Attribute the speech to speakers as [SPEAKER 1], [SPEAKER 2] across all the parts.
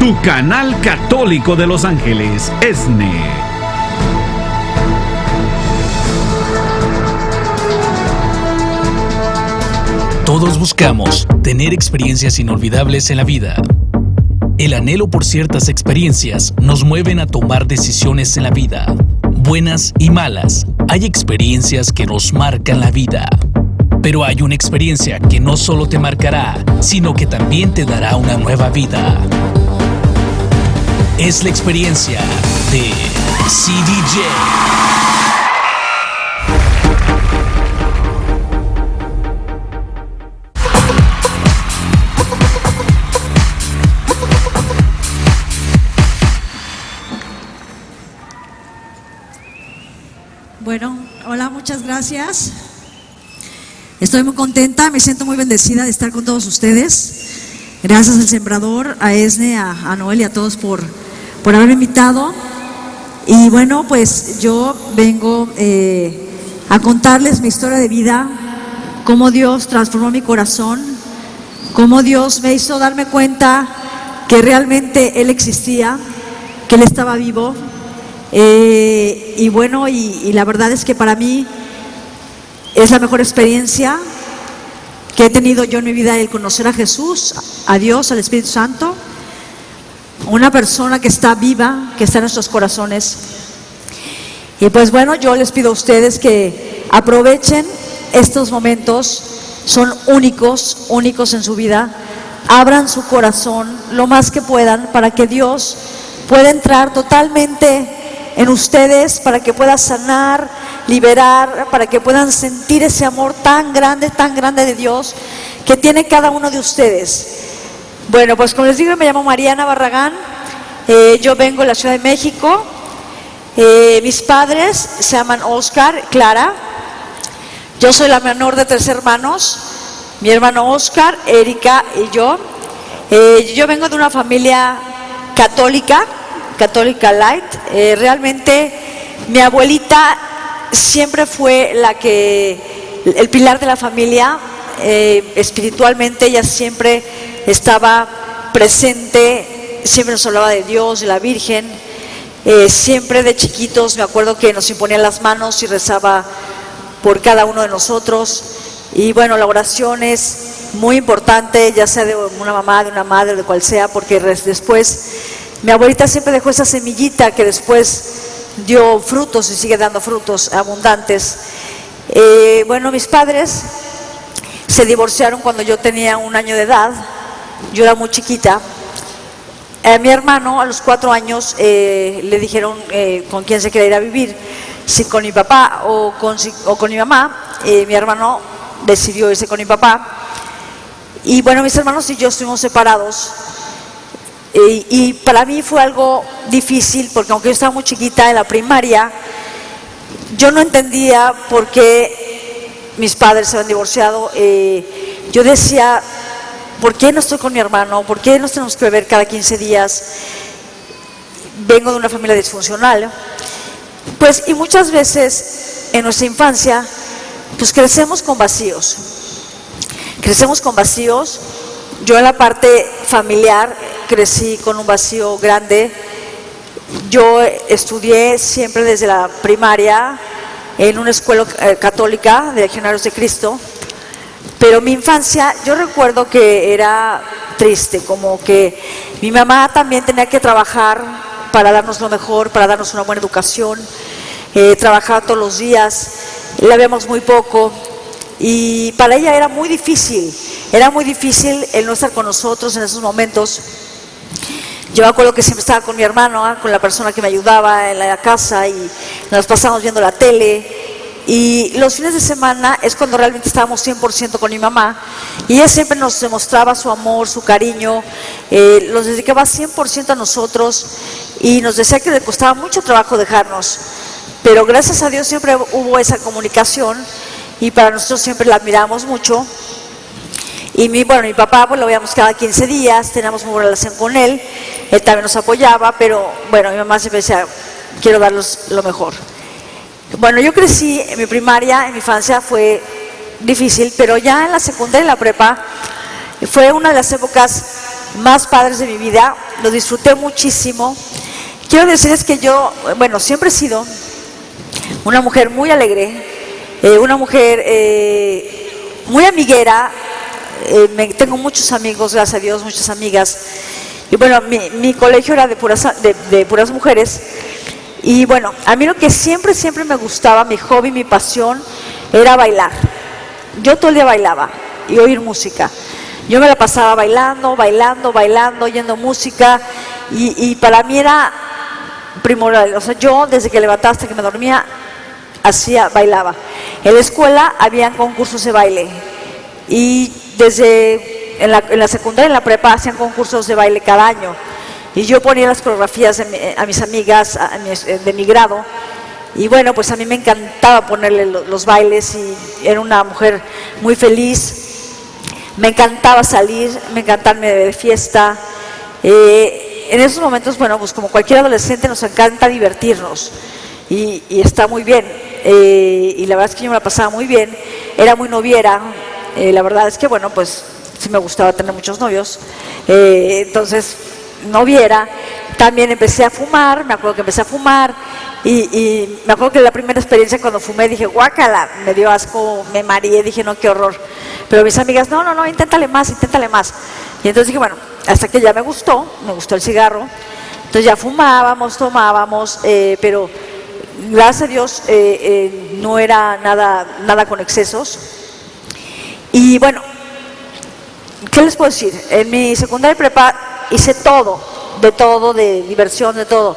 [SPEAKER 1] tu canal católico de Los Ángeles, ESNE.
[SPEAKER 2] Todos buscamos tener experiencias inolvidables en la vida. El anhelo por ciertas experiencias nos mueven a tomar decisiones en la vida, buenas y malas. Hay experiencias que nos marcan la vida. Pero hay una experiencia que no solo te marcará, sino que también te dará una nueva vida. Es la experiencia de CDJ.
[SPEAKER 3] Bueno, hola, muchas gracias. Estoy muy contenta, me siento muy bendecida de estar con todos ustedes. Gracias al Sembrador, a ESNE, a Noel y a todos por haberme invitado. Y bueno, pues yo vengo a contarles mi historia de vida, cómo Dios transformó mi corazón, cómo Dios me hizo darme cuenta que realmente Él existía, que Él estaba vivo. Y bueno, y la verdad es que para mí es la mejor experiencia que he tenido yo en mi vida, el conocer a Jesús, a Dios, al Espíritu Santo, una persona que está viva, que está en nuestros corazones. Y pues bueno, yo les pido a ustedes que aprovechen estos momentos, son únicos en su vida. Abran su corazón lo más que puedan para que Dios pueda entrar totalmente en ustedes, para que pueda sanar, liberar, para que puedan sentir ese amor tan grande de Dios que tiene cada uno de ustedes. Bueno, pues como les digo, me llamo Mariana Barragán, yo vengo de la Ciudad de México. Mis padres se llaman Oscar, Clara. Yo soy la menor de 3 hermanos, mi hermano Oscar, Erika y yo. Yo vengo de una familia católica light. Realmente mi abuelita siempre fue el pilar de la familia. Espiritualmente ella siempre estaba presente, siempre nos hablaba de Dios, de la Virgen. Siempre de chiquitos me acuerdo que nos imponía las manos y rezaba por cada uno de nosotros. Y bueno, la oración es muy importante, ya sea de una mamá, de una madre, de cual sea, porque después mi abuelita siempre dejó esa semillita que después dio frutos y sigue dando frutos abundantes. Bueno, mis padres se divorciaron cuando yo tenía 1 año de edad, yo era muy chiquita. A mi hermano a los 4 años le dijeron con quién se quería ir a vivir, si con mi papá o con mi mamá. Mi hermano decidió irse con mi papá. Y bueno, mis hermanos y yo estuvimos separados. Y para mí fue algo difícil, porque aunque yo estaba muy chiquita en la primaria, yo no entendía por qué mis padres se habían divorciado. Yo decía, ¿por qué no estoy con mi hermano? ¿Por qué nos tenemos que ver cada 15 días? Vengo de una familia disfuncional. Pues, y muchas veces en nuestra infancia, pues crecemos con vacíos. Yo en la parte familiar crecí con un vacío grande. Yo estudié siempre desde la primaria en una escuela católica de Legionarios de Cristo, pero mi infancia yo recuerdo que era triste, como que mi mamá también tenía que trabajar para darnos lo mejor, para darnos una buena educación. Trabajaba todos los días, la veíamos muy poco y para ella era muy difícil el no estar con nosotros en esos momentos. Yo me acuerdo que siempre estaba con mi hermano, con la persona que me ayudaba en la casa, y nos pasábamos viendo la tele. Y los fines de semana es cuando realmente estábamos 100% con mi mamá, y ella siempre nos demostraba su amor, su cariño, los dedicaba 100% a nosotros, y nos decía que le costaba mucho trabajo dejarnos, pero gracias a Dios siempre hubo esa comunicación, y para nosotros siempre la admiramos mucho. Y mi papá pues lo veíamos cada 15 días, teníamos muy buena relación con él también nos apoyaba, pero bueno, mi mamá siempre decía, quiero darles lo mejor. Bueno, yo crecí en mi primaria, en mi infancia fue difícil, pero ya en la secundaria y la prepa fue una de las épocas más padres de mi vida, lo disfruté muchísimo. Quiero decirles que yo, bueno, siempre he sido una mujer muy alegre, una mujer muy amiguera, tengo muchos amigos, gracias a Dios, muchas amigas. Y bueno, mi colegio era de puras mujeres. Y bueno, a mí lo que siempre me gustaba, mi hobby, mi pasión, era bailar. Yo todo el día bailaba y oír música. Yo me la pasaba bailando, oyendo música, y para mí era primordial. O sea, yo desde que levantaba hasta que me dormía, bailaba. En la escuela habían concursos de baile, y en la secundaria, en la prepa, hacían concursos de baile cada año. Y yo ponía las coreografías a mis amigas de mi grado. Y bueno, pues a mí me encantaba ponerle los bailes, y era una mujer muy feliz. Me encantaba salir, me encantaba irme de fiesta. En esos momentos, bueno, pues como cualquier adolescente, nos encanta divertirnos. Y está muy bien. Y la verdad es que yo me la pasaba muy bien. Era muy noviera. La verdad es que, bueno, pues sí me gustaba tener muchos novios. Entonces, noviera. También empecé a fumar, me acuerdo que empecé a fumar, y me acuerdo que la primera experiencia cuando fumé dije, guácala, me dio asco, me mareé, dije, no, qué horror. Pero mis amigas, no, inténtale más. Y entonces dije, bueno, hasta que ya me gustó el cigarro. Entonces ya fumábamos, tomábamos, pero gracias a Dios no era nada con excesos. Y bueno, ¿qué les puedo decir? En mi secundaria y prepa hice de diversión, de todo.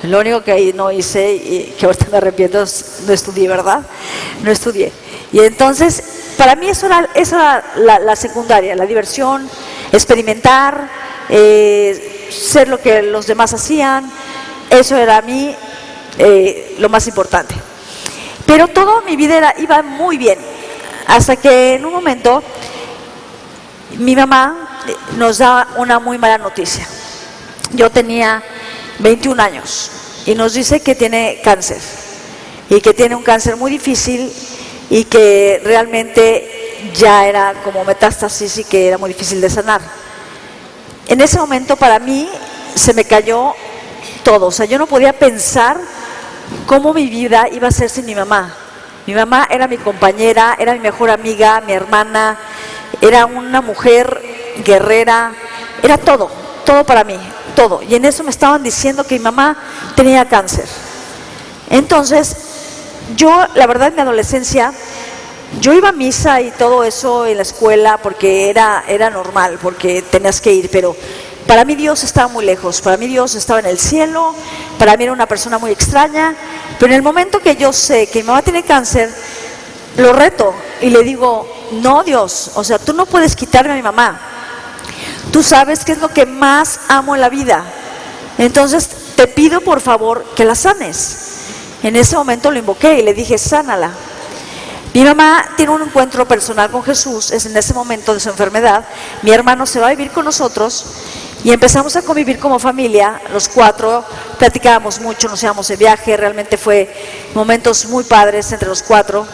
[SPEAKER 3] Lo único que ahí no hice, y que ahorita me arrepiento, no estudié, ¿verdad? No estudié. Y entonces, para mí eso era la secundaria, la diversión, experimentar, ser lo que los demás hacían. Eso era a mí lo más importante. Pero toda mi vida iba muy bien, hasta que en un momento mi mamá nos da una muy mala noticia. Yo tenía 21 años y nos dice que tiene cáncer, y que tiene un cáncer muy difícil, y que realmente ya era como metástasis y que era muy difícil de sanar. En ese momento para mí se me cayó todo. O sea, yo no podía pensar cómo mi vida iba a ser sin mi mamá. Mi mamá era mi compañera, era mi mejor amiga, mi hermana, era una mujer guerrera, era todo para mí, todo. Y en eso me estaban diciendo que mi mamá tenía cáncer. Entonces, yo, la verdad, en mi adolescencia, yo iba a misa y todo eso en la escuela porque era normal, porque tenías que ir, pero para mí Dios estaba muy lejos, para mí Dios estaba en el cielo, para mí era una persona muy extraña. Pero en el momento que yo sé que mi mamá tiene cáncer, lo reto y le digo, no, Dios, o sea, tú no puedes quitarme a mi mamá. Tú sabes qué es lo que más amo en la vida. Entonces te pido por favor que la sanes. En ese momento lo invoqué y le dije, sánala. Mi mamá tiene un encuentro personal con Jesús, es en ese momento de su enfermedad. Mi hermano se va a vivir con nosotros y empezamos a convivir como familia, los cuatro, platicábamos mucho, nos íbamos de viaje, realmente fue momentos muy padres entre los cuatro.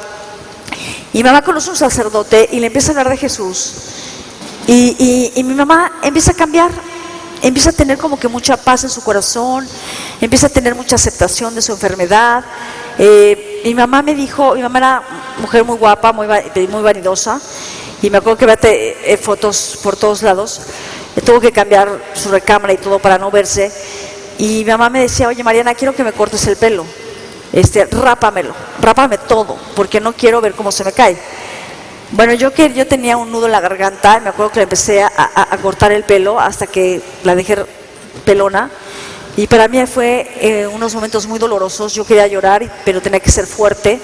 [SPEAKER 3] Y mi mamá conoce a un sacerdote y le empieza a hablar de Jesús. Y mi mamá empieza a cambiar, empieza a tener como que mucha paz en su corazón, empieza a tener mucha aceptación de su enfermedad. Mi mamá me dijo, mi mamá era mujer muy guapa, muy vanidosa, y me acuerdo que vete fotos por todos lados. Tuvo que cambiar su recámara y todo para no verse. Y mi mamá me decía, oye Mariana, quiero que me cortes el pelo, rápame todo, porque no quiero ver cómo se me cae. Bueno, yo tenía un nudo en la garganta, y me acuerdo que le empecé a cortar el pelo hasta que la dejé pelona. Y para mí fue unos momentos muy dolorosos. Yo quería llorar, pero tenía que ser fuerte.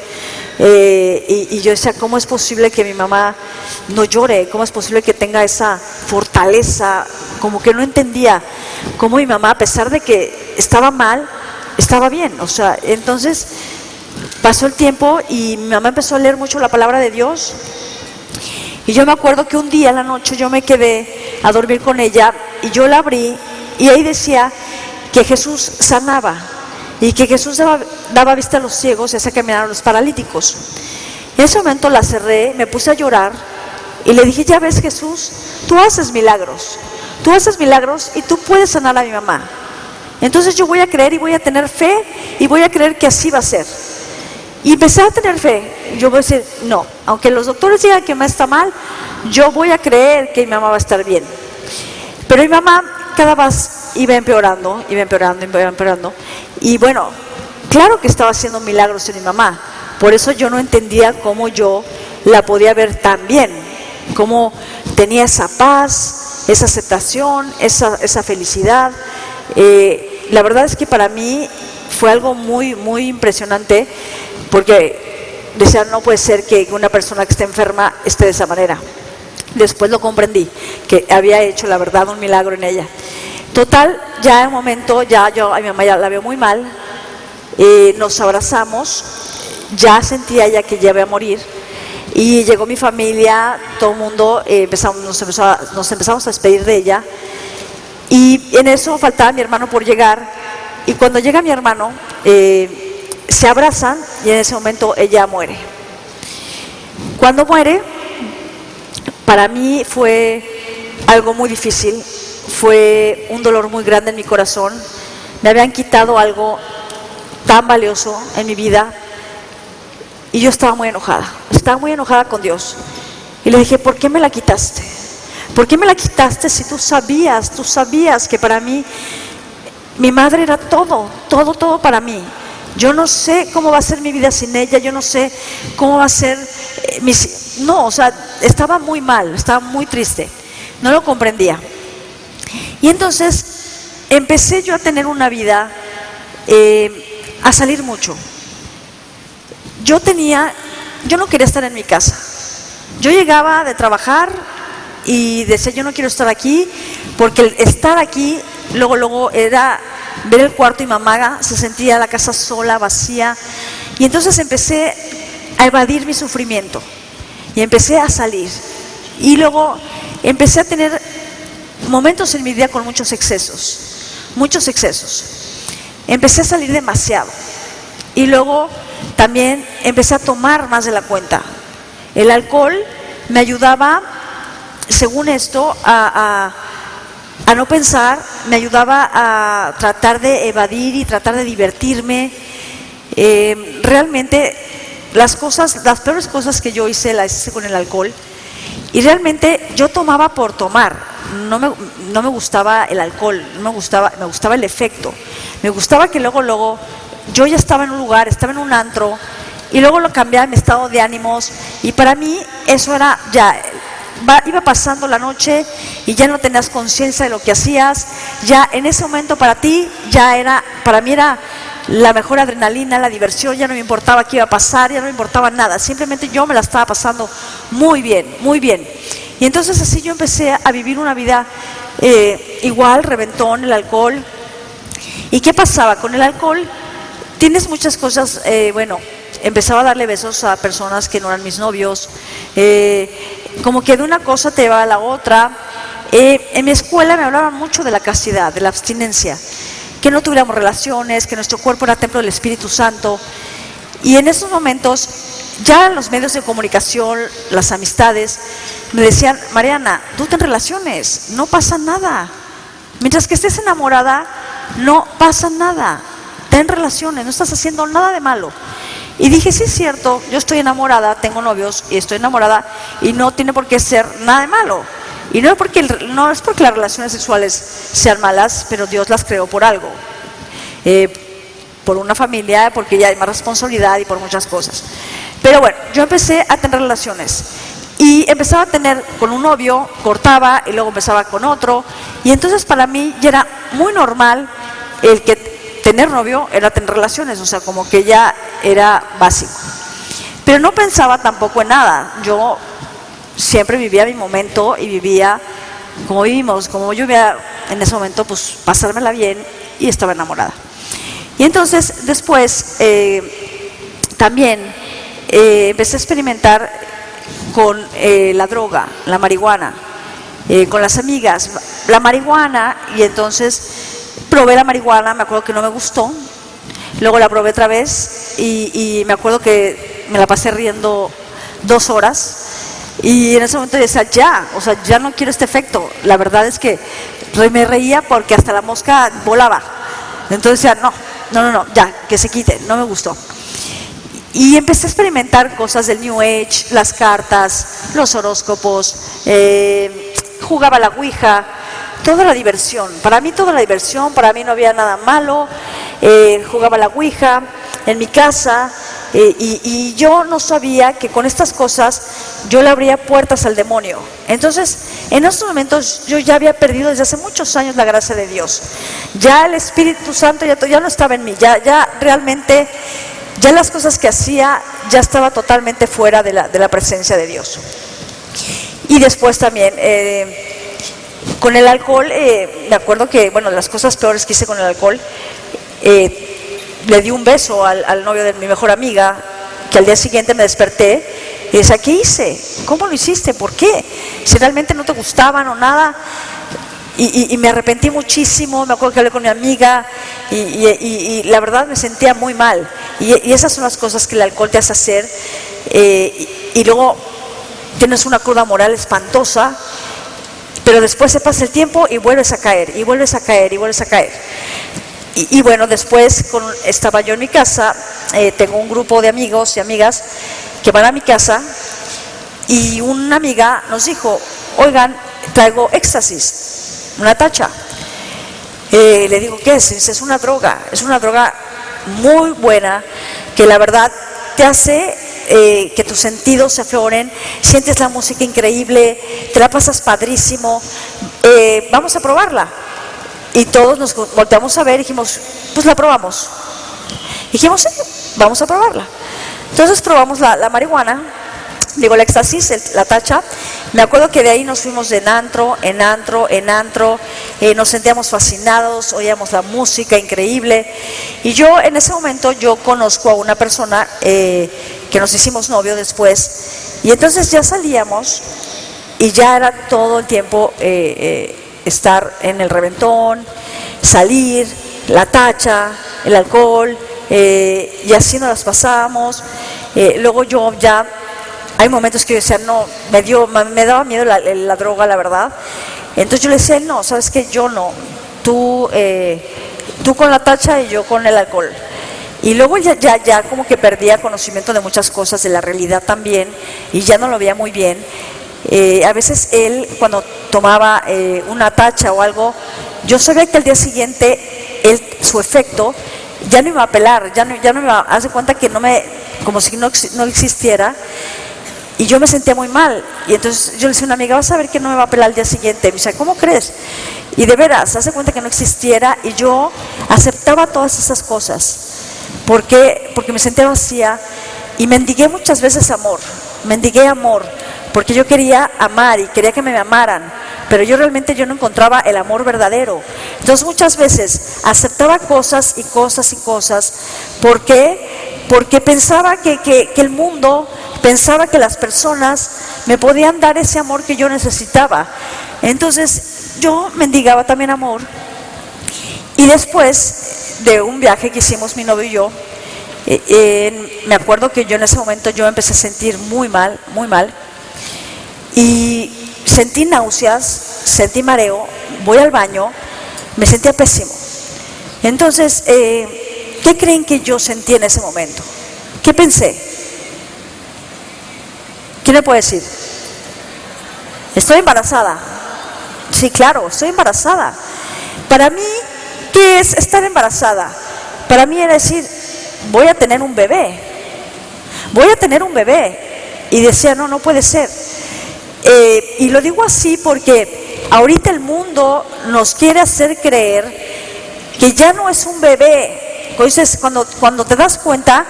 [SPEAKER 3] Y yo decía, ¿cómo es posible que mi mamá no llore? ¿Cómo es posible que tenga esa fortaleza? Como que no entendía cómo mi mamá, a pesar de que estaba mal, estaba bien. O sea, entonces pasó el tiempo y mi mamá empezó a leer mucho la palabra de Dios. Y yo me acuerdo que un día en la noche yo me quedé a dormir con ella y yo la abrí y ahí decía que Jesús sanaba y que Jesús daba vista a los ciegos y hacía caminar a los paralíticos. En ese momento la cerré, me puse a llorar y le dije, ya ves Jesús, tú haces milagros, tú haces milagros y tú puedes sanar a mi mamá. Entonces yo voy a creer y voy a tener fe y voy a creer que así va a ser. Y empecé a tener fe. Yo voy a decir, no, aunque los doctores digan que mi mamá está mal, yo voy a creer que mi mamá va a estar bien. Pero mi mamá cada vez iba empeorando, iba empeorando, iba empeorando. Y bueno, claro que estaba haciendo milagros en mi mamá. Por eso yo no entendía cómo yo la podía ver tan bien, cómo tenía esa paz, esa aceptación, esa felicidad. La verdad es que para mí fue algo muy, muy impresionante, porque decía, no puede ser que una persona que esté enferma esté de esa manera. Después lo comprendí, que había hecho la verdad un milagro en ella. Total, ya en un momento, ya yo a mi mamá ya la veo muy mal, nos abrazamos, ya sentía ella que ya iba a morir, y llegó mi familia, todo el mundo, nos empezamos a despedir de ella, y en eso faltaba mi hermano por llegar, y cuando llega mi hermano, se abrazan, y en ese momento ella muere. Cuando muere, para mí fue algo muy difícil, fue un dolor muy grande en mi corazón. Me habían quitado algo tan valioso en mi vida y yo estaba muy enojada con Dios. Y le dije, ¿por qué me la quitaste? ¿Por qué me la quitaste si tú sabías que para mí, mi madre era todo para mí? Yo no sé cómo va a ser mi vida sin ella, yo no sé cómo va a ser estaba muy mal, estaba muy triste, no lo comprendía. Y entonces empecé yo a tener una vida, a salir mucho. Yo no quería estar en mi casa. Yo llegaba de trabajar y decía, yo no quiero estar aquí, porque el estar aquí, luego era ver el cuarto y mamá se sentía la casa sola, vacía. Y entonces empecé a evadir mi sufrimiento y empecé a salir. Y luego empecé a tener momentos en mi vida con muchos excesos. Empecé a salir demasiado. Y luego también empecé a tomar más de la cuenta. El alcohol me ayudaba, según esto, a no pensar, me ayudaba a tratar de evadir y tratar de divertirme. Realmente las peores cosas que yo hice las hice con el alcohol, y realmente yo tomaba por tomar. No me gustaba el alcohol, me gustaba el efecto. Me gustaba que luego yo ya estaba en un lugar, estaba en un antro, y luego lo cambiaba mi estado de ánimos, y para mí eso era ya, iba pasando la noche y ya no tenías conciencia de lo que hacías. Ya en ese momento para mí era la mejor adrenalina, la diversión. Ya no me importaba qué iba a pasar, ya no me importaba nada, simplemente yo me la estaba pasando muy bien. Y entonces así yo empecé a vivir una vida igual, reventón, el alcohol. ¿Y qué pasaba? Con el alcohol tienes muchas cosas, empezaba a darle besos a personas que no eran mis novios, como que de una cosa te llevaba a la otra. En mi escuela me hablaban mucho de la castidad, de la abstinencia, que no tuviéramos relaciones, que nuestro cuerpo era templo del Espíritu Santo. Y en esos momentos, ya los medios de comunicación, las amistades, me decían, Mariana, tú ten relaciones, no pasa nada. Mientras que estés enamorada, no pasa nada. Ten relaciones, no estás haciendo nada de malo. Y dije, sí es cierto, yo estoy enamorada, tengo novios y estoy enamorada, y no tiene por qué ser nada de malo. Y no es porque las relaciones sexuales sean malas, pero Dios las creó por algo. Por una familia, porque ya hay más responsabilidad y por muchas cosas. Pero bueno, yo empecé a tener relaciones. Y empezaba a tener con un novio, cortaba y luego empezaba con otro. Y entonces para mí ya era muy normal el que tener novio era tener relaciones, o sea, como que ya era básico. Pero no pensaba tampoco en nada. Yo siempre vivía mi momento y vivía como vivimos, como yo vivía en ese momento, pues pasármela bien, y estaba enamorada. Y entonces después también empecé a experimentar con la droga, la marihuana, con las amigas, la marihuana. Y entonces probé la marihuana, me acuerdo que no me gustó, luego la probé otra vez y me acuerdo que me la pasé riendo 2 horas, Y en ese momento yo decía, ya no quiero este efecto. La verdad es que me reía porque hasta la mosca volaba. Entonces decía, no, ya, que se quite, no me gustó. Y empecé a experimentar cosas del New Age, las cartas, los horóscopos, jugaba a la ouija, toda la diversión. Para mí toda la diversión, para mí no había nada malo. Jugaba a la ouija en mi casa y yo no sabía que con estas cosas yo le abría puertas al demonio. Entonces, en estos momentos yo ya había perdido desde hace muchos años la gracia de Dios. Ya el Espíritu Santo ya no estaba en mí, ya realmente... Ya las cosas que hacía ya estaba totalmente fuera de la presencia de Dios. Y después también con el alcohol, me acuerdo que, bueno, las cosas peores que hice con el alcohol, le di un beso al novio de mi mejor amiga, que al día siguiente me desperté y decía, ¿qué hice? ¿Cómo lo hiciste? ¿Por qué? Si realmente no te gustaban o nada. Y me arrepentí muchísimo. Me acuerdo que hablé con mi amiga y la verdad me sentía muy mal. Y esas son las cosas que el alcohol te hace hacer. Y luego tienes una cruda moral espantosa, pero después se pasa el tiempo y vuelves a caer, y vuelves a caer, y vuelves a caer. Y bueno, después estaba yo en mi casa, tengo un grupo de amigos y amigas que van a mi casa, y una amiga nos dijo, oigan, traigo éxtasis, una tacha. Le digo, ¿qué es? Dice, es una droga muy buena, que la verdad te hace que tus sentidos se afloren, sientes la música increíble, te la pasas padrísimo, vamos a probarla. Y todos nos volteamos a ver y dijimos, pues la probamos. Dijimos, sí, vamos a probarla. Entonces probamos la marihuana, digo la éxtasis, la tacha. Me acuerdo que de ahí nos fuimos de antro en antro, nos sentíamos fascinados, oíamos la música increíble. Y yo en ese momento yo conozco a una persona que nos hicimos novio después, y entonces ya salíamos y ya era todo el tiempo estar en el reventón, salir, la tacha, el alcohol, y así nos las pasábamos. Luego yo ya, hay momentos que yo decía, no, me daba miedo la droga, la verdad. Entonces yo le decía, no, sabes que yo no, tú con la tacha y yo con el alcohol. Y luego ya como que perdía conocimiento de muchas cosas, de la realidad también, y ya no lo veía muy bien. A veces él, cuando tomaba una tacha o algo, yo sabía que al día siguiente su efecto ya no iba a apelar, ya no me iba a hacer cuenta que como si no existiera. Y yo me sentía muy mal, y entonces yo le decía a una amiga, vas a ver que no me va a apelar al día siguiente. Me dice, ¿cómo crees? Y de veras, hace cuenta que no existiera, y yo aceptaba todas esas cosas. ¿Por qué? Porque me sentía vacía, y mendigué muchas veces amor, porque yo quería amar y quería que me amaran, pero yo realmente no encontraba el amor verdadero. Entonces muchas veces aceptaba cosas y cosas y cosas. ¿Por qué? Porque pensaba que el mundo, pensaba que las personas me podían dar ese amor que yo necesitaba. Entonces yo mendigaba también amor. Y después de un viaje que hicimos mi novio y yo, me acuerdo que yo en ese momento yo empecé a sentir muy mal, y sentí náuseas, sentí mareo, voy al baño, me sentía pésimo. Entonces, ¿qué creen que yo sentí en ese momento? ¿Qué pensé? ¿Quién me puede decir? Estoy embarazada. Sí, claro, estoy embarazada. Para mí, ¿qué es estar embarazada? Para mí era decir, voy a tener un bebé. Y decía, no puede ser. Y lo digo así porque ahorita el mundo nos quiere hacer creer que ya no es un bebé. Entonces, cuando te das cuenta,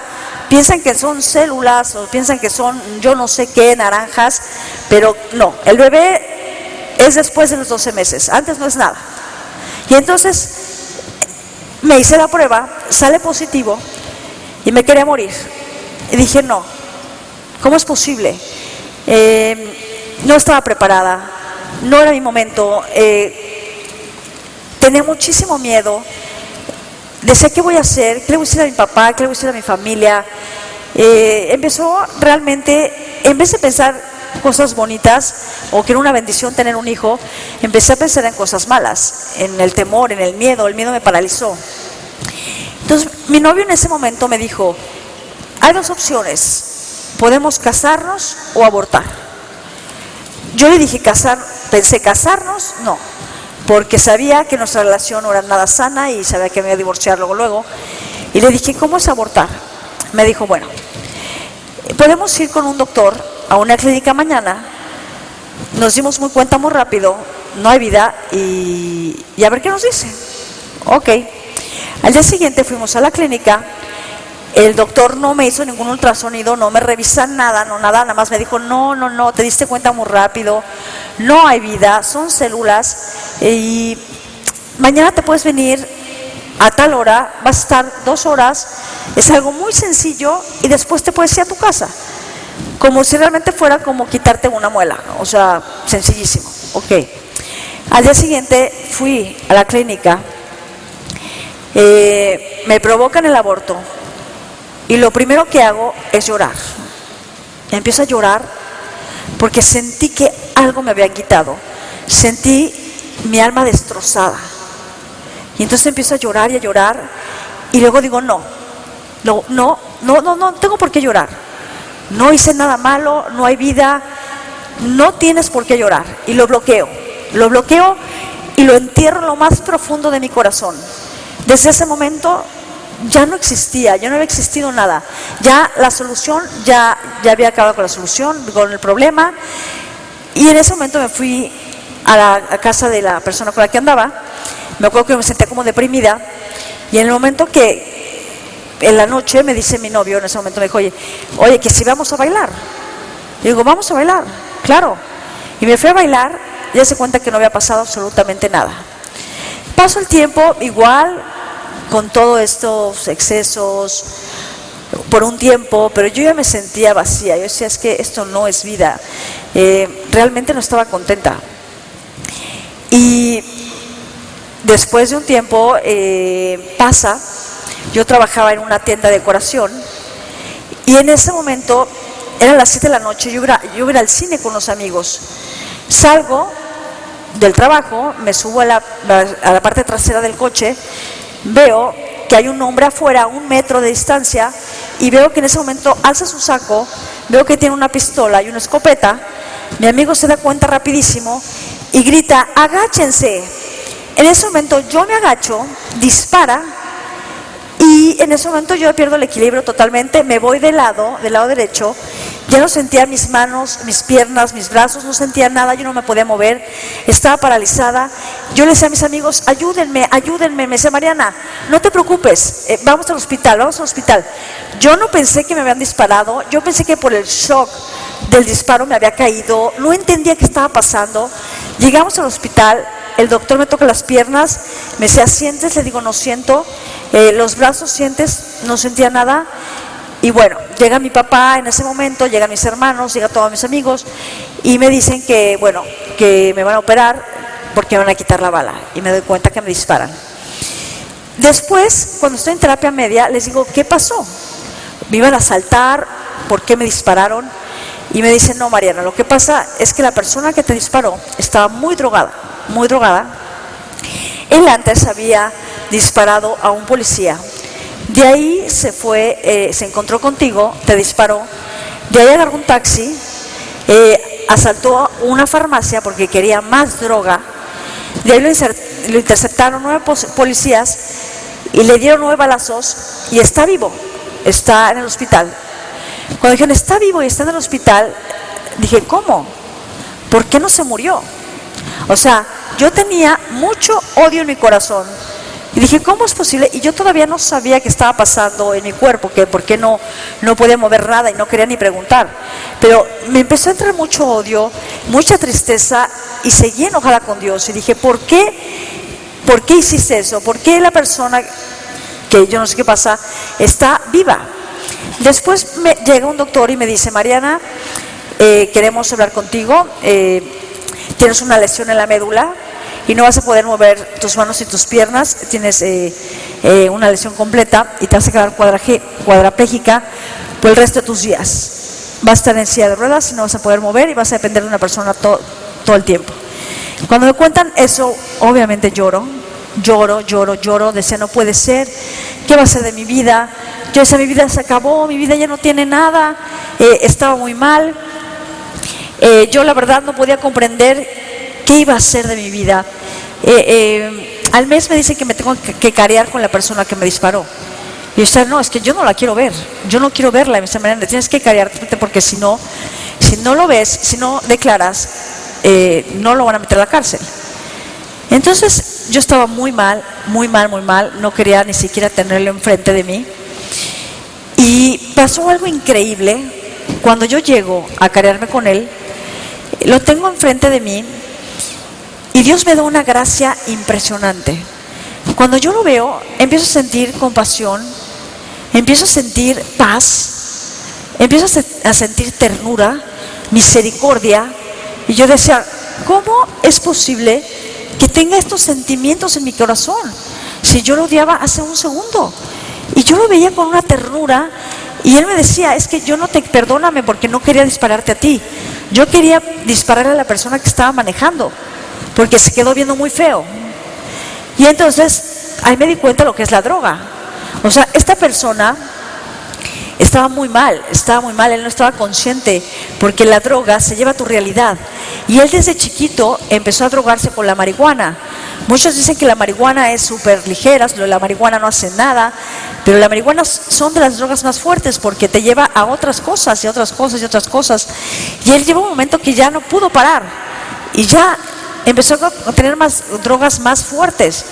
[SPEAKER 3] piensan que son células o piensan que son yo no sé qué, naranjas, pero no, el bebé es después de los 12 meses, antes no es nada. Y entonces me hice la prueba, sale positivo y me quería morir. Y dije, no, ¿cómo es posible? No estaba preparada, no era mi momento, tenía muchísimo miedo. Decía, ¿qué voy a hacer? ¿Qué le voy a decir a mi papá? ¿Qué le voy a decir a mi familia? Empezó realmente, en vez de pensar cosas bonitas o que era una bendición tener un hijo, empecé a pensar en cosas malas, en el temor, en el miedo me paralizó. Entonces mi novio en ese momento me dijo, hay dos opciones, podemos casarnos o abortar. Yo le dije pensé casarnos, no, porque sabía que nuestra relación no era nada sana y sabía que me iba a divorciar luego. Y le dije, ¿cómo es abortar? Me dijo, bueno, podemos ir con un doctor a una clínica mañana. Nos dimos muy cuenta muy rápido, no hay vida y a ver qué nos dice. Ok. Al día siguiente fuimos a la clínica. El doctor no me hizo ningún ultrasonido, no me revisa nada, nada más me dijo, no, te diste cuenta muy rápido, no hay vida, son células y mañana te puedes venir a tal hora, vas a estar 2 horas, es algo muy sencillo y después te puedes ir a tu casa, como si realmente fuera como quitarte una muela, ¿no? O sea, sencillísimo. Ok. Al día siguiente fui a la clínica, me provocan el aborto. Y lo primero que hago es llorar. Empiezo a llorar porque sentí que algo me habían quitado. Sentí mi alma destrozada. Y entonces empiezo a llorar y luego digo, no tengo por qué llorar. No hice nada malo, no hay vida, no tienes por qué llorar. Y lo bloqueo y lo entierro en lo más profundo de mi corazón. Desde ese momento ya no existía, ya no había existido nada. Ya la solución, ya había acabado con la solución, con el problema. Y en ese momento me fui a la casa de la persona con la que andaba. Me acuerdo que me sentía como deprimida. Y en el momento que, en la noche, me dice mi novio, en ese momento me dijo, oye, que si vamos a bailar. Y digo, vamos a bailar, claro. Y me fui a bailar, y ya se cuenta que no había pasado absolutamente nada. Paso el tiempo, igual, con todos estos excesos por un tiempo, pero yo ya me sentía vacía. Yo decía, es que esto no es vida. Realmente no estaba contenta. Y después de un tiempo pasa, yo trabajaba en una tienda de decoración y en ese momento eran las 7 de la noche, yo iba a ir al cine con los amigos. Salgo del trabajo, me subo a la parte trasera del coche. Veo que hay un hombre afuera a 1 metro de distancia y veo que en ese momento alza su saco, veo que tiene una pistola y una escopeta. Mi amigo se da cuenta rapidísimo y grita, agáchense. En ese momento yo me agacho, dispara y en ese momento yo pierdo el equilibrio totalmente, me voy del lado derecho. Ya no sentía mis manos, mis piernas, mis brazos, no sentía nada, yo no me podía mover, estaba paralizada. Yo le decía a mis amigos, ayúdenme, me decía Mariana, no te preocupes, vamos al hospital. Yo no pensé que me habían disparado, yo pensé que por el shock del disparo me había caído, no entendía qué estaba pasando. Llegamos al hospital, el doctor me toca las piernas, me decía, ¿sientes? Le digo, no siento. Los brazos, ¿sientes? No sentía nada. Y bueno, llega mi papá en ese momento, llegan mis hermanos, llegan todos mis amigos y me dicen que, bueno, que me van a operar porque me van a quitar la bala y me doy cuenta que me disparan. Después, cuando estoy en terapia media, les digo, ¿qué pasó? ¿Me iban a asaltar? ¿Por qué me dispararon? Y me dicen, no, Mariana, lo que pasa es que la persona que te disparó estaba muy drogada. Él antes había disparado a un policía. De ahí se fue, se encontró contigo, te disparó, de ahí agarró un taxi, asaltó una farmacia porque quería más droga, de ahí lo interceptaron 9 policías y le dieron 9 balazos y está vivo, está en el hospital. Cuando dijeron, está vivo y está en el hospital, dije, ¿cómo? ¿Por qué no se murió? O sea, yo tenía mucho odio en mi corazón. Y dije, ¿cómo es posible? Y yo todavía no sabía qué estaba pasando en mi cuerpo, que por qué no podía mover nada y no quería ni preguntar. Pero me empezó a entrar mucho odio, mucha tristeza y seguí enojada con Dios. Y dije, ¿por qué hiciste eso? ¿Por qué la persona, que yo no sé qué pasa, está viva? Después llega un doctor y me dice, Mariana, queremos hablar contigo, tienes una lesión en la médula y no vas a poder mover tus manos y tus piernas, tienes una lesión completa y te vas a quedar cuadraplégica por el resto de tus días. vas a estar en silla de ruedas y no vas a poder mover y vas a depender de una persona todo el tiempo. Cuando me cuentan eso, obviamente lloro, decía, no puede ser, ¿qué va a ser de mi vida? Yo decía, mi vida se acabó, mi vida ya no tiene nada, estaba muy mal. Yo la verdad no podía comprender qué iba a ser de mi vida. Al mes me dicen que me tengo que carear con la persona que me disparó. Y yo decía, no, es que yo no la quiero ver, yo no quiero verla. Y me dice, Mariana, tienes que carearte porque si no lo ves, si no declaras, no lo van a meter a la cárcel. Entonces yo estaba muy mal, no quería ni siquiera tenerlo enfrente de mí. Y pasó algo increíble. Cuando yo llego a carearme con él, lo tengo enfrente de mí y Dios me da una gracia impresionante. Cuando yo lo veo, empiezo a sentir compasión, empiezo a sentir paz, empiezo a sentir ternura, misericordia. Y yo decía, ¿cómo es posible que tenga estos sentimientos en mi corazón si yo lo odiaba hace un segundo? Y yo lo veía con una ternura y él me decía, es que yo no te, perdóname porque no quería dispararte a ti, yo quería dispararle a la persona que estaba manejando porque se quedó viendo muy feo. Y entonces ahí me di cuenta lo que es la droga. O sea, esta persona estaba muy mal, él no estaba consciente, porque la droga se lleva a tu realidad. Y él desde chiquito empezó a drogarse con la marihuana. Muchos dicen que la marihuana es súper ligera, la marihuana no hace nada, pero la marihuana son de las drogas más fuertes porque te lleva a otras cosas y otras cosas y otras cosas. Y él llegó un momento que ya no pudo parar y ya empezó a tener más drogas más fuertes.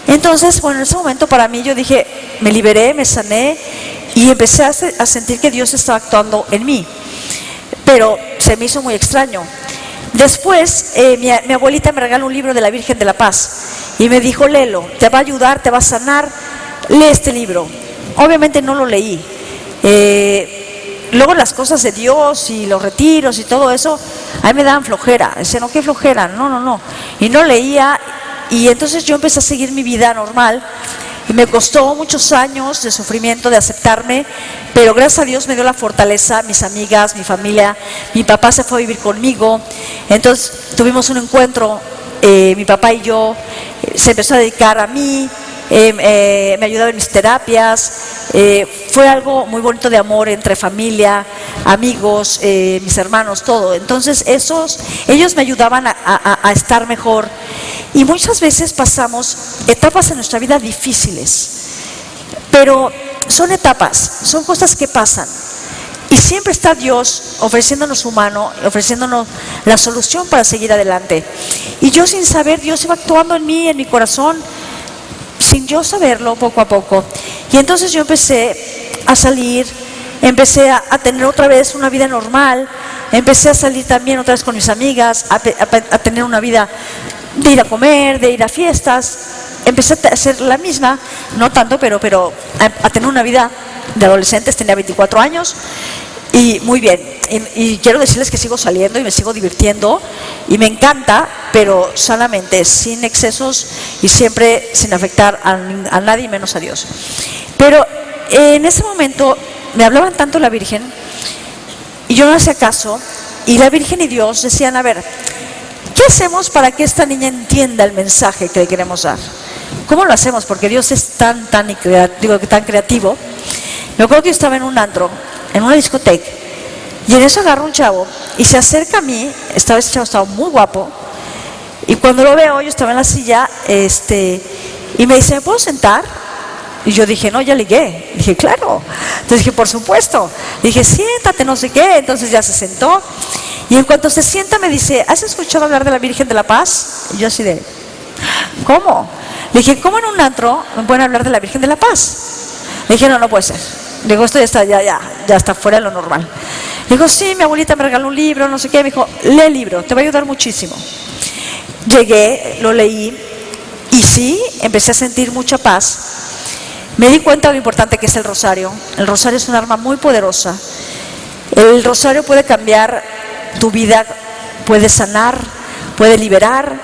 [SPEAKER 3] Entonces, bueno, en ese momento para mí yo dije, me liberé, me sané y empecé a sentir que Dios estaba actuando en mí. Pero se me hizo muy extraño. Después, mi abuelita me regaló un libro de la Virgen de la Paz y me dijo, léelo, te va a ayudar, te va a sanar, lee este libro. Obviamente no lo leí. Luego las cosas de Dios y los retiros y todo eso, a mí me daban flojera. Decía, no, qué flojera, no. Y no leía, y entonces yo empecé a seguir mi vida normal. Y me costó muchos años de sufrimiento, de aceptarme, pero gracias a Dios me dio la fortaleza, mis amigas, mi familia. Mi papá se fue a vivir conmigo, entonces tuvimos un encuentro, mi papá y yo, se empezó a dedicar a mí, me ayudaba en mis terapias, fue algo muy bonito de amor entre familia, amigos, mis hermanos, todo. Entonces ellos me ayudaban a estar mejor. Y muchas veces pasamos etapas en nuestra vida difíciles, pero son etapas, son cosas que pasan. Y siempre está Dios ofreciéndonos su mano, ofreciéndonos la solución para seguir adelante. Y yo sin saber, Dios iba actuando en mí, en mi corazón, sin yo saberlo, poco a poco. Y entonces yo empecé a salir, empecé a tener otra vez una vida normal, empecé a salir también otra vez con mis amigas, a tener una vida de ir a comer, de ir a fiestas. Empecé a hacer la misma, no tanto, pero a tener una vida de adolescentes. Tenía 24 años y muy bien. Y quiero decirles que sigo saliendo y me sigo divirtiendo y me encanta, pero sanamente, sin excesos y siempre sin afectar a nadie, menos a Dios. Pero en ese momento me hablaban tanto la Virgen y yo no hacía caso, y la Virgen y Dios decían, a ver, ¿qué hacemos para que esta niña entienda el mensaje que le queremos dar? ¿Cómo lo hacemos? Porque Dios es tan creativo. Me acuerdo que yo estaba en un antro, en una discoteca, y en eso agarro un chavo y se acerca a mí. Ese chavo estaba muy guapo, y cuando lo veo, yo estaba en la silla, y me dice, ¿me puedo sentar? Y yo dije, no, ya ligué. Dije, claro. Entonces dije, por supuesto. Dije, siéntate, no sé qué. Entonces ya se sentó. Y en cuanto se sienta me dice, ¿has escuchado hablar de la Virgen de la Paz? Y yo así de, ¿cómo? Le dije, ¿cómo en un antro me pueden hablar de la Virgen de la Paz? Le dije, no puede ser. Le digo, esto ya está fuera de lo normal. Le digo, sí, mi abuelita me regaló un libro, no sé qué. Me dijo, lee el libro, te va a ayudar muchísimo. Llegué, lo leí, y sí, empecé a sentir mucha paz. Me di cuenta de lo importante que es el rosario. El rosario es un arma muy poderosa. El rosario puede cambiar tu vida, puede sanar, puede liberar.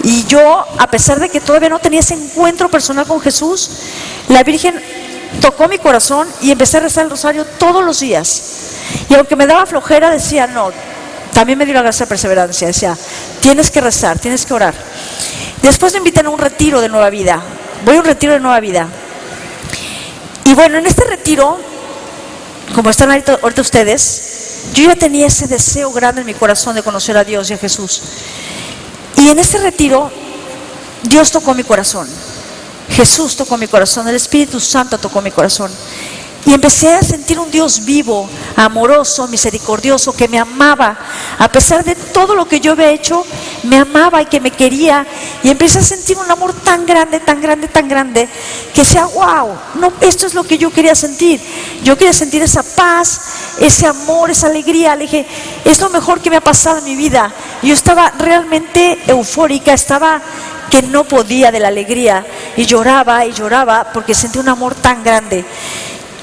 [SPEAKER 3] Y yo, a pesar de que todavía no tenía ese encuentro personal con Jesús, la Virgen tocó mi corazón y empecé a rezar el rosario todos los días. Y aunque me daba flojera, decía no. También me dio la gracia de perseverancia. Decía, tienes que rezar, tienes que orar. Después me invitan a un retiro de Nueva Vida. Voy a un retiro de Nueva Vida. Y bueno, en este retiro, como están ahorita ustedes, yo ya tenía ese deseo grande en mi corazón de conocer a Dios y a Jesús. Y en ese retiro, Dios tocó mi corazón. Jesús tocó mi corazón, el Espíritu Santo tocó mi corazón. Y empecé a sentir un Dios vivo, amoroso, misericordioso, que me amaba. A pesar de todo lo que yo había hecho, me amaba y que me quería. Y empecé a sentir un amor tan grande, tan grande, tan grande, que decía, wow, no, esto es lo que yo quería sentir. Yo quería sentir esa paz, ese amor, esa alegría. Le dije, es lo mejor que me ha pasado en mi vida. Yo estaba realmente eufórica, estaba que no podía de la alegría. Y lloraba porque sentí un amor tan grande.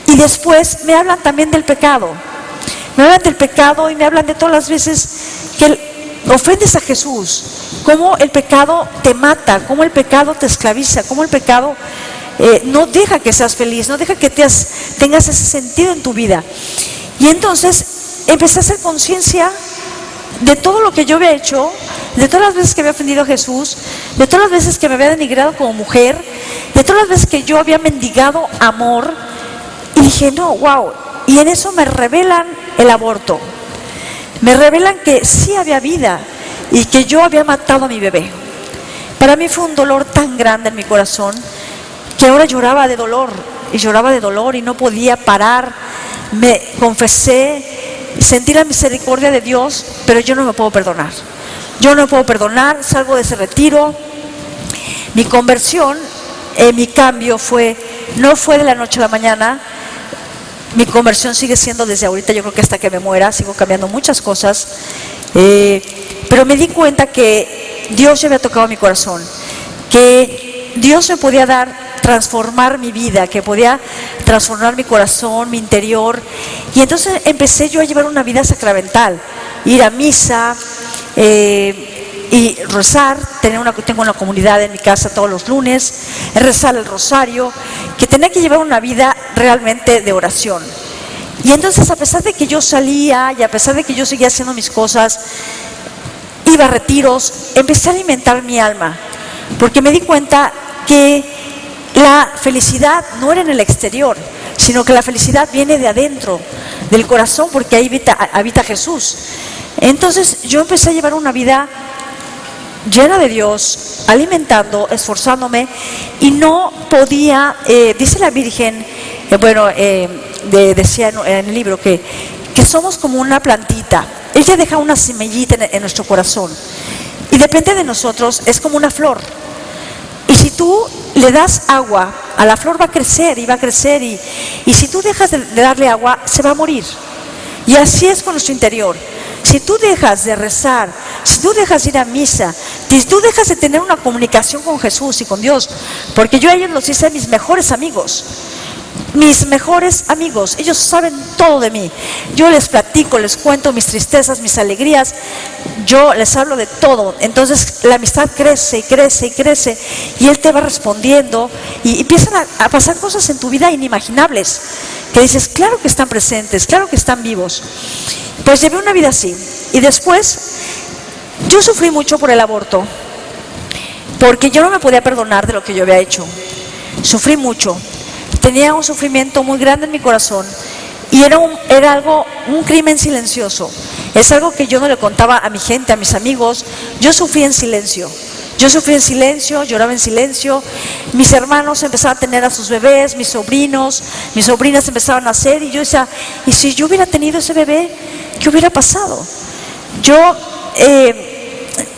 [SPEAKER 3] Y después me hablan también del pecado. Me hablan del pecado y me hablan de todas las veces que ofendes a Jesús. Cómo el pecado te mata, cómo el pecado te esclaviza, cómo el pecado no deja que seas feliz, no deja que tengas ese sentido en tu vida. Y entonces empecé a hacer conciencia de todo lo que yo había hecho, de todas las veces que había ofendido a Jesús, de todas las veces que me había denigrado como mujer, de todas las veces que yo había mendigado amor. Y dije, no, wow. Y en eso me revelan el aborto. Me revelan que sí había vida y que yo había matado a mi bebé. Para mí fue un dolor tan grande en mi corazón que ahora lloraba de dolor y no podía parar. Me confesé, sentí la misericordia de Dios, pero yo no me puedo perdonar. Yo no me puedo perdonar, salgo de ese retiro. Mi conversión, mi cambio no fue de la noche a la mañana. Mi conversión sigue siendo desde ahorita, yo creo que hasta que me muera, sigo cambiando muchas cosas, pero me di cuenta que Dios ya había tocado mi corazón, que Dios me podía transformar mi vida, que podía transformar mi corazón, mi interior. Y entonces empecé yo a llevar una vida sacramental, ir a misa y rezar. Tengo una comunidad en mi casa todos los lunes, rezar el rosario, que tenía que llevar una vida realmente de oración. Y entonces, a pesar de que yo salía y a pesar de que yo seguía haciendo mis cosas, iba a retiros, empecé a alimentar mi alma, porque me di cuenta que la felicidad no era en el exterior, sino que la felicidad viene de adentro, del corazón, porque ahí habita Jesús. Entonces yo empecé a llevar una vida llena de Dios, alimentando, esforzándome, y no podía, dice la Virgen, decía en el libro que somos como una plantita. Ella deja una semillita en nuestro corazón y depende de nosotros, es como una flor. Y si tú le das agua a la flor, va a crecer y si tú dejas de darle agua, se va a morir. Y así es con nuestro interior. Si tú dejas de rezar, si tú dejas de ir a misa, si tú dejas de tener una comunicación con Jesús y con Dios, porque yo a ellos los hice mis mejores amigos, ellos saben todo de mí. Yo les platico, les cuento mis tristezas, mis alegrías, yo les hablo de todo. Entonces la amistad crece y crece y crece, y Él te va respondiendo, y empiezan a pasar cosas en tu vida inimaginables, que dices, claro que están presentes, claro que están vivos. Pues llevé una vida así. Y después yo sufrí mucho por el aborto, porque yo no me podía perdonar de lo que yo había hecho. Sufrí mucho, tenía un sufrimiento muy grande en mi corazón, y era un crimen silencioso. Es algo que yo no le contaba a mi gente, a mis amigos. Yo sufrí en silencio, lloraba en silencio. Mis hermanos empezaban a tener a sus bebés, mis sobrinas empezaban a nacer, y yo decía, ¿y si yo hubiera tenido ese bebé, qué hubiera pasado? Yo en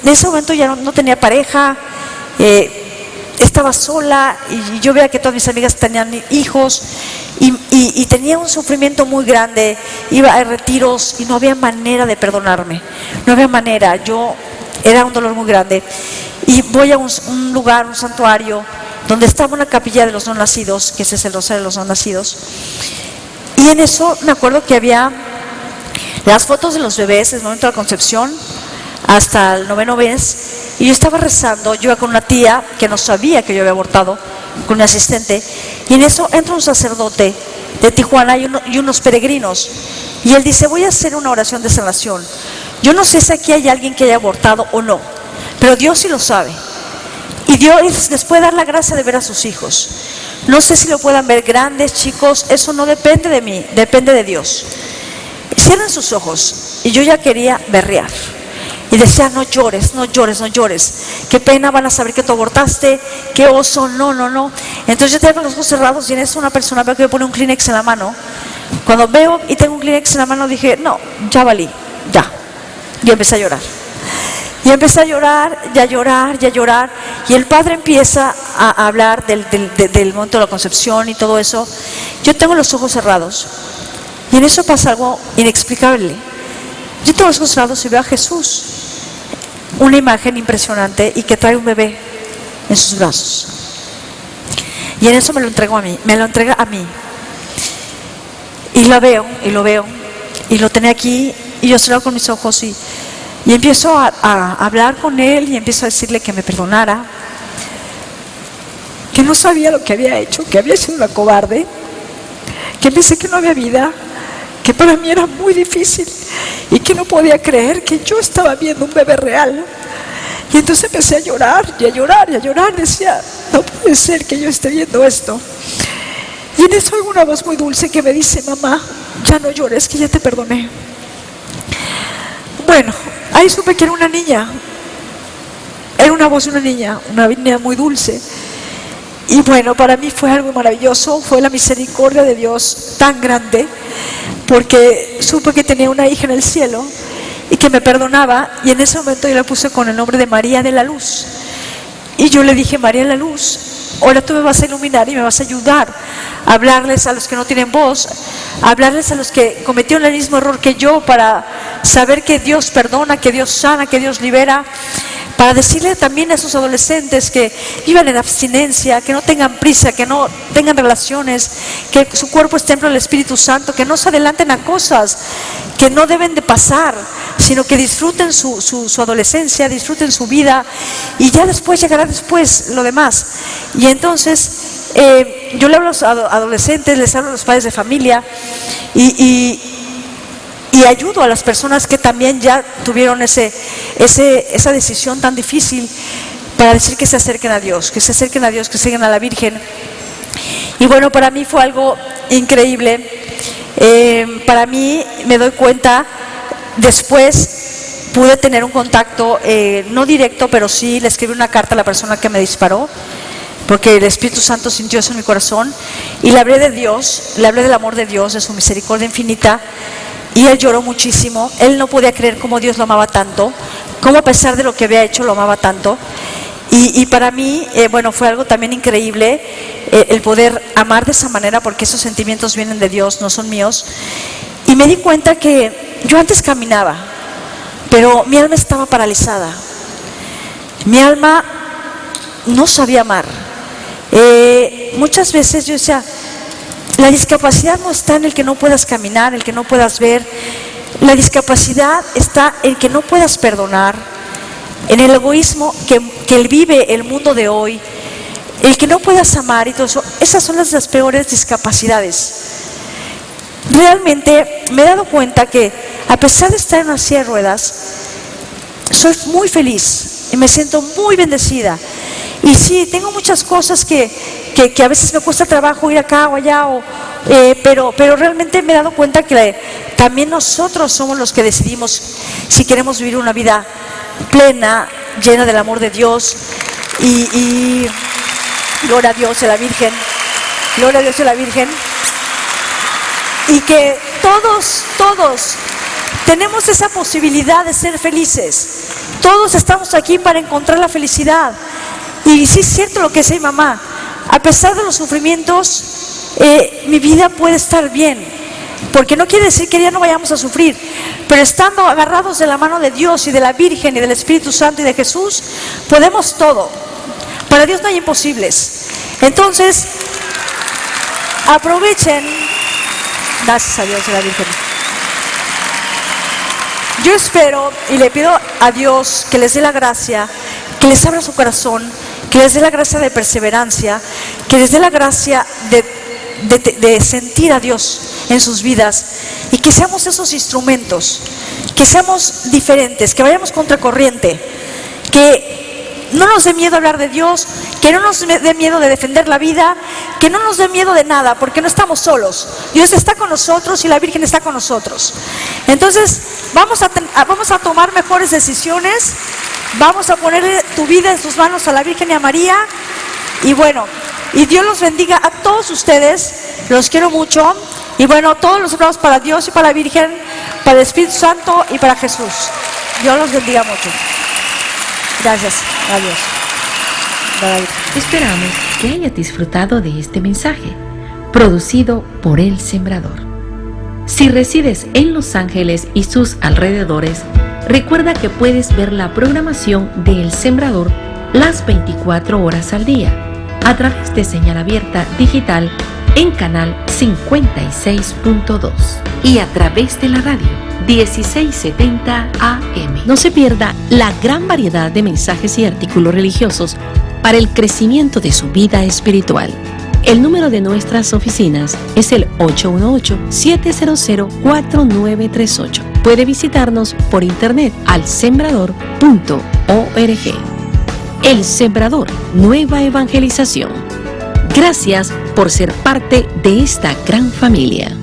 [SPEAKER 3] ese momento ya no tenía pareja, estaba sola, y yo veía que todas mis amigas tenían hijos, y tenía un sufrimiento muy grande. Iba a retiros y no había manera de perdonarme, no había manera. Era un dolor muy grande. Y voy a un lugar, un santuario, donde estaba una capilla de los no nacidos, que ese es el rosario de los no nacidos. Y en eso me acuerdo que había las fotos de los bebés desde el momento de la concepción hasta el 9º mes. Y yo estaba rezando, yo iba con una tía que no sabía que yo había abortado, con mi asistente. Y en eso entra un sacerdote de Tijuana y unos peregrinos. Y él dice, voy a hacer una oración de sanación. Yo no sé si aquí hay alguien que haya abortado o no, pero Dios sí lo sabe. Y Dios les puede dar la gracia de ver a sus hijos. No sé si lo puedan ver grandes, chicos, eso no depende de mí, depende de Dios. Cierran sus ojos y yo ya quería berrear. Y decía, no llores, no llores, no llores. Qué pena, van a saber que tú abortaste, qué oso, no, no, no. Entonces yo tenía con los ojos cerrados y en eso una persona veo que me pone un Kleenex en la mano. Cuando veo y tengo un Kleenex en la mano dije, no, ya valí, ya. Y empecé a llorar. Y empecé a llorar, y a llorar, y a llorar. Y el padre empieza a hablar del momento de la concepción y todo eso. Yo tengo los ojos cerrados. Y en eso pasa algo inexplicable. Yo tengo los ojos cerrados y veo a Jesús. Una imagen impresionante y que trae un bebé en sus brazos. Y en eso me lo entregó a mí, me lo entrega a mí. Y lo veo, y lo veo. Y lo tenía aquí y yo cerrado con mis ojos y empiezo a hablar con él y empiezo a decirle que me perdonara, que no sabía lo que había hecho, que había sido una cobarde, que pensé que no había vida, que para mí era muy difícil y que no podía creer que yo estaba viendo un bebé real. Y entonces empecé a llorar y a llorar y a llorar. Decía, no puede ser que yo esté viendo esto. Y en eso hay una voz muy dulce que me dice, mamá, ya no llores, que ya te perdoné. Bueno, ahí supe que era una niña. Era una voz de una niña muy dulce. Y bueno, para mí fue algo maravilloso, fue la misericordia de Dios tan grande, porque supe que tenía una hija en el cielo y que me perdonaba, y en ese momento yo la puse con el nombre de María de la Luz. Y yo le dije, María de la Luz, ahora tú me vas a iluminar y me vas a ayudar a hablarles a los que no tienen voz, a hablarles a los que cometieron el mismo error que yo, para saber que Dios perdona, que Dios sana, que Dios libera, para decirle también a esos adolescentes que vivan en abstinencia, que no tengan prisa, que no tengan relaciones, que su cuerpo es templo del Espíritu Santo, que no se adelanten a cosas que no deben de pasar, sino que disfruten su adolescencia, disfruten su vida, y ya después llegará después lo demás. Y entonces yo le hablo a los adolescentes, les hablo a los padres de familia y ayudo a las personas que también ya tuvieron esa decisión tan difícil, para decir que se acerquen a Dios, que se acerquen a Dios, que sigan a la Virgen. Y bueno, para mí fue algo increíble. Para mí, me doy cuenta, después pude tener un contacto, no directo, pero sí le escribí una carta a la persona que me disparó, porque el Espíritu Santo sintió eso en mi corazón, y le hablé de Dios, le hablé del amor de Dios, de su misericordia infinita. Y él lloró muchísimo. Él no podía creer cómo Dios lo amaba tanto, cómo a pesar de lo que había hecho lo amaba tanto. Y para mí, bueno, fue algo también increíble el poder amar de esa manera, porque esos sentimientos vienen de Dios, no son míos. Y me di cuenta que yo antes caminaba, pero mi alma estaba paralizada. Mi alma no sabía amar. Muchas veces yo decía, la discapacidad no está en el que no puedas caminar, el que no puedas ver. La discapacidad está en que no puedas perdonar, en el egoísmo que vive el mundo de hoy, el que no puedas amar y todo eso. Esas son las peores discapacidades. Realmente me he dado cuenta que a pesar de estar en una silla de ruedas, soy muy feliz y me siento muy bendecida. Y sí, tengo muchas cosas que a veces me cuesta trabajo ir acá o allá, pero realmente me he dado cuenta que también nosotros somos los que decidimos si queremos vivir una vida plena, llena del amor de Dios. Y gloria a Dios y a la Virgen, gloria a Dios y a la Virgen. Y que todos tenemos esa posibilidad de ser felices. Todos estamos aquí para encontrar la felicidad. Y sí es cierto lo que dice mi mamá, a pesar de los sufrimientos, mi vida puede estar bien, porque no quiere decir que ya no vayamos a sufrir, pero estando agarrados de la mano de Dios y de la Virgen y del Espíritu Santo y de Jesús, podemos todo. Para Dios no hay imposibles. Entonces, aprovechen. Gracias a Dios y a la Virgen. Yo espero y le pido a Dios que les dé la gracia, que les abra su corazón, que les dé la gracia de perseverancia, que les dé la gracia de sentir a Dios en sus vidas y que seamos esos instrumentos, que seamos diferentes, que vayamos contracorriente, que no nos dé miedo hablar de Dios, que no nos dé miedo de defender la vida, que no nos dé miedo de nada, porque no estamos solos. Dios está con nosotros y la Virgen está con nosotros. Entonces vamos a tomar mejores decisiones, vamos a ponerle tu vida en sus manos a la Virgen y a María. Y bueno, y Dios los bendiga a todos ustedes, los quiero mucho. Y bueno, todos los aplausos para Dios y para la Virgen, para el Espíritu Santo y para Jesús. Dios los bendiga mucho. Gracias. Adiós. Bye.
[SPEAKER 4] Esperamos que hayas disfrutado de este mensaje, producido por El Sembrador. Si resides en Los Ángeles y sus alrededores, recuerda que puedes ver la programación de El Sembrador las 24 horas al día, a través de señal abierta digital en canal 56.2 y a través de la radio 1670 AM. No se pierda la gran variedad de mensajes y artículos religiosos para el crecimiento de su vida espiritual. El número de nuestras oficinas es el 818-700-4938. Puede visitarnos por internet al sembrador.org. El Sembrador, nueva evangelización. Gracias por ser parte de esta gran familia.